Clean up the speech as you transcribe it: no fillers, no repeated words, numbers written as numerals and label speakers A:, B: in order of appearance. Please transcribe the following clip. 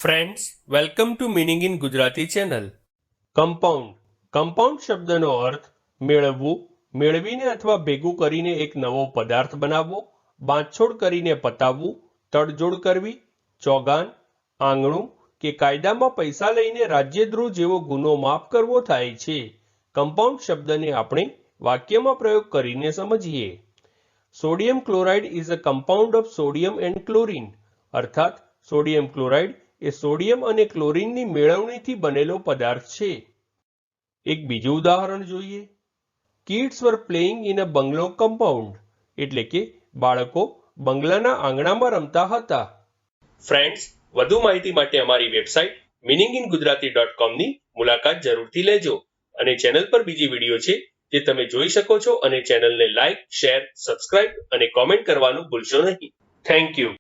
A: Friends, welcome to meaning in Gujarati channel. Compound શબ્દનો અર્થ મેળવવું, મેળવીને અથવા ભેગું કરીને એક નવો પદાર્થ બનાવવો, બાંધછોડ કરીને પતાવવું, તડજોડ કરવી, ચોગાન, આંગણું કે કાયદામાં પૈસા લઈને રાજ્યદ્રોહ જેવો ગુનો માફ કરવો થાય છે. કમ્પાઉન્ડ શબ્દને આપણે વાક્યમાં પ્રયોગ કરીને સમજીએ. Sodium chloride is a compound of sodium and chlorine. અર્થાત સોડિયમ ક્લોરાઇડ એ સોડિયમ અને ક્લોરીનની મેળવણીથી બનેલો પદાર્થ છે. એક બીજું ઉદાહરણ જોઈએ. Kids were playing in a bungalow compound, એટલે કે બાળકો બંગલાના આંગણામાં રમતા હતા. ફ્રેન્ડ્સ, વધુ માહિતી માટે અમારી વેબસાઇટ meaninginggujarati.com ની મુલાકાત જરૂરથી લેજો અને ચેનલ પર બીજી વિડીયો છે જે તમે જોઈ શકો છો અને ચેનલને લાઇક, શેર, સબસ્ક્રાઇબ અને કોમેન્ટ કરવાનું ભૂલશો નહીં. Thank you.